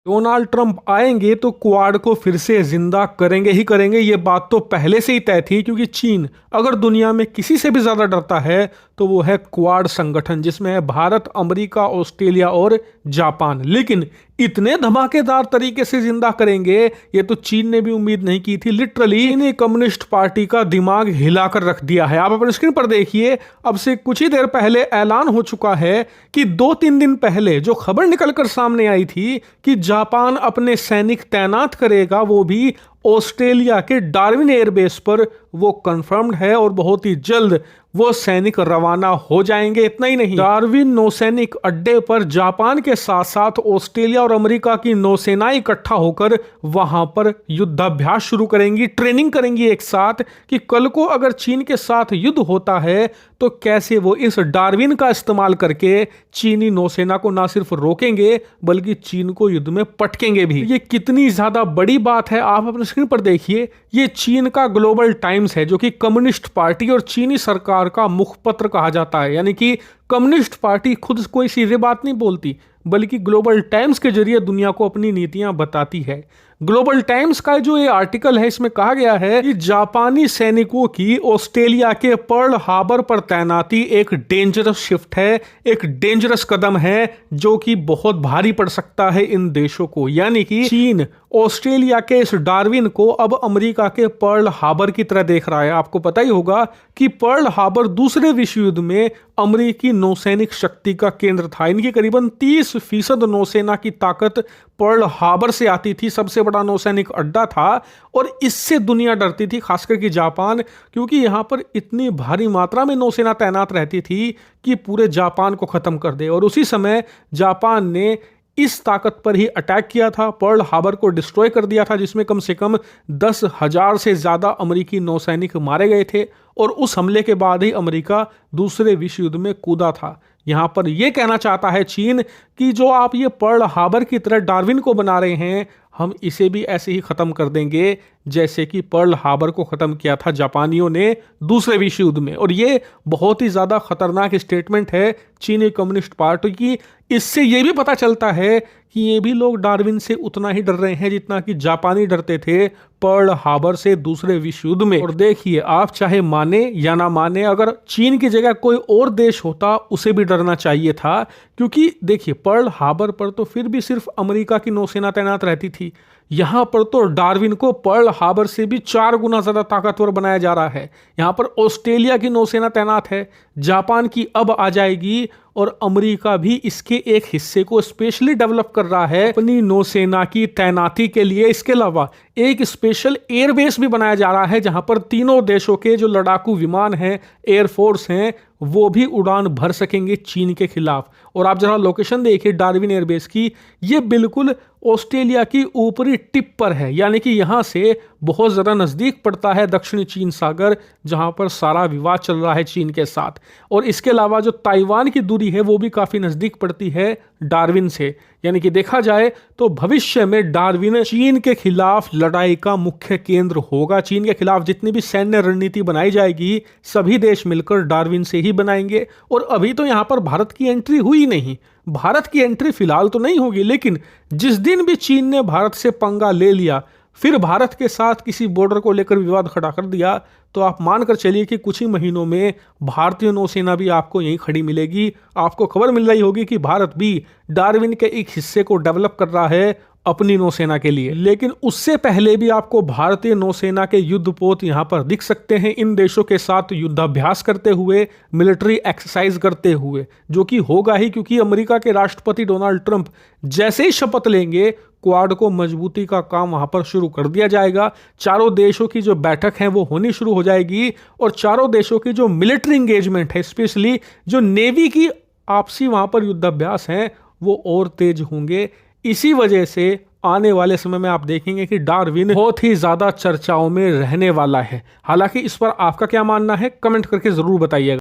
Donald Trump आएंगे तो quad को फिर से जिंदा करेंगे ही करेंगे। ये बात तो पहले से ही तय थी, क्योंकि चीन अगर दुनिया में किसी से भी ज्यादा डरता है तो वो है क्वाड संगठन, जिसमें है भारत, अमेरिका, ऑस्ट्रेलिया और जापान। लेकिन इतने धमाकेदार तरीके से जिंदा करेंगे ये तो चीन ने भी उम्मीद नहीं की थी। लिटरली इन्हें कम्युनिस्ट पार्टी का दिमाग हिलाकर रख दिया है। आप अपने स्क्रीन पर देखिए, अब से कुछ ही देर पहले ऐलान हो चुका है कि 2-3 दिन पहले जो खबर निकलकर सामने आई थी कि जापान अपने सैनिक तैनात करेगा, वो भी ऑस्ट्रेलिया के डार्विन एयरबेस पर, वो कंफर्म्ड है और बहुत ही जल्द वो सैनिक रवाना हो जाएंगे। इतना ही नहीं, डार्विन नौसैनिक अड्डे पर जापान के साथ साथ ऑस्ट्रेलिया और अमेरिका की नौसेनाएं इकट्ठा होकर वहां पर युद्धाभ्यास शुरू करेंगी, ट्रेनिंग करेंगी एक साथ, कि कल को अगर चीन के साथ युद्ध होता है तो कैसे वो इस डार्विन का इस्तेमाल करके चीनी नौसेना को ना सिर्फ रोकेंगे बल्कि चीन को युद्ध में पटकेंगे भी। ये कितनी ज्यादा बड़ी बात है आप अपने स्क्रीन पर देखिए। ये चीन का ग्लोबल टाइम्स है, जो कि कम्युनिस्ट पार्टी और चीनी सरकार का मुखपत्र कहा जाता है। यानी कि कम्युनिस्ट पार्टी खुद कोई सीधे बात नहीं बोलती, बल्कि ग्लोबल टाइम्स के जरिए दुनिया को अपनी नीतियां बताती है। ग्लोबल टाइम्स का जो ये आर्टिकल है, इसमें कहा गया है कि जापानी सैनिकों की ऑस्ट्रेलिया के पर्ल हार्बर पर तैनाती एक डेंजरस शिफ्ट है, एक डेंजरस कदम है जो कि बहुत भारी पड़ सकता है इन देशों को। यानी कि चीन ऑस्ट्रेलिया के इस डार्विन को अब अमेरिका के पर्ल हार्बर की तरह देख रहा है। आपको पता ही होगा कि पर्ल हार्बर दूसरे विश्व युद्ध में अमेरिकी नौसैनिक शक्ति का केंद्र था। इनकी करीबन 30% नौसेना की ताकत पर्ल हार्बर से आती थी, सबसे बड़ा नौसैनिक अड्डा था और इससे दुनिया डरती थी, खासकर कि जापान, क्योंकि यहां पर इतनी भारी मात्रा में नौसेना तैनात रहती थी कि पूरे जापान को खत्म कर दे। और उसी समय जापान ने इस ताकत पर ही अटैक किया था, पर्ल हार्बर को डिस्ट्रॉय कर दिया था, जिसमें कम से कम 10,000 से ज्यादा अमेरिकी नौसैनिक मारे गए थे। और उस हमले के बाद ही अमेरिका दूसरे विश्व युद्ध में कूदा था। यहां पर यह कहना चाहता है चीन कि जो आप ये पर्ल हार्बर की तरह डार्विन को बना रहे हैं, हम इसे भी ऐसे ही खत्म कर देंगे जैसे कि पर्ल हार्बर को खत्म किया था जापानियों ने दूसरे विश्व युद्ध में। और ये बहुत ही ज्यादा खतरनाक स्टेटमेंट है चीनी कम्युनिस्ट पार्टी की। इससे ये भी पता चलता है कि ये भी लोग डार्विन से उतना ही डर रहे हैं जितना कि जापानी डरते थे पर्ल हार्बर से दूसरे विश्व युद्ध में। और देखिए, आप चाहे माने या ना माने, अगर चीन की जगह कोई और देश होता उसे भी डरना चाहिए था, क्योंकि देखिए पर्ल हार्बर पर तो फिर भी सिर्फ अमेरिका की नौसेना तैनात रहती थी। यहां पर तो डार्विन को पर्ल हार्बर से भी 4 गुना ज्यादा ताकतवर बनाया जा रहा है। यहां पर ऑस्ट्रेलिया की नौसेना तैनात है, जापान की अब आ जाएगी, और अमेरिका भी इसके एक हिस्से को स्पेशली डेवलप कर रहा है अपनी नौसेना की तैनाती के लिए। इसके अलावा एक स्पेशल एयरबेस भी बनाया जा रहा है, जहां पर तीनों देशों के जो लड़ाकू विमान हैं, एयरफोर्स हैं, वो भी उड़ान भर सकेंगे चीन के खिलाफ। और आप जरा लोकेशन देखिए डार्विन एयरबेस की, ये बिल्कुल ऑस्ट्रेलिया की ऊपरी टिप पर है, यानी कि यहां से बहुत ज़्यादा नज़दीक पड़ता है दक्षिणी चीन सागर, जहां पर सारा विवाद चल रहा है चीन के साथ। और इसके अलावा जो ताइवान की दूरी है वो भी काफ़ी नज़दीक पड़ती है डार्विन से। यानी कि देखा जाए तो भविष्य में डार्विन चीन के खिलाफ लड़ाई का मुख्य केंद्र होगा। चीन के खिलाफ जितनी भी सैन्य रणनीति बनाई जाएगी सभी देश मिलकर डार्विन से ही बनाएंगे। और अभी तो यहाँ पर भारत की एंट्री हुई नहीं, भारत की एंट्री फिलहाल तो नहीं होगी, लेकिन जिस दिन भी चीन ने भारत से पंगा ले लिया, फिर भारत के साथ किसी बॉर्डर को लेकर विवाद खड़ा कर दिया, तो आप मानकर चलिए कि कुछ ही महीनों में भारतीय नौसेना भी आपको यहीं खड़ी मिलेगी। आपको खबर मिल रही होगी कि भारत भी डार्विन के एक हिस्से को डेवलप कर रहा है अपनी नौसेना के लिए। लेकिन उससे पहले भी आपको भारतीय नौसेना के युद्धपोत यहाँ पर दिख सकते हैं, इन देशों के साथ युद्धाभ्यास करते हुए, मिलिट्री एक्सरसाइज करते हुए, जो कि होगा ही, क्योंकि अमेरिका के राष्ट्रपति डोनाल्ड ट्रंप जैसे ही शपथ लेंगे क्वाड को मजबूती का काम वहां पर शुरू कर दिया जाएगा। चारों देशों की जो बैठक है वो होनी शुरू हो जाएगी, और चारों देशों की जो मिलिट्री इंगेजमेंट है, स्पेशली जो नेवी की आपसी वहां पर युद्धाभ्यास हैं, वो और तेज होंगे। इसी वजह से आने वाले समय में आप देखेंगे कि डार्विन बहुत ही ज्यादा चर्चाओं में रहने वाला है। हालांकि इस पर आपका क्या मानना है, कमेंट करके जरूर बताइएगा।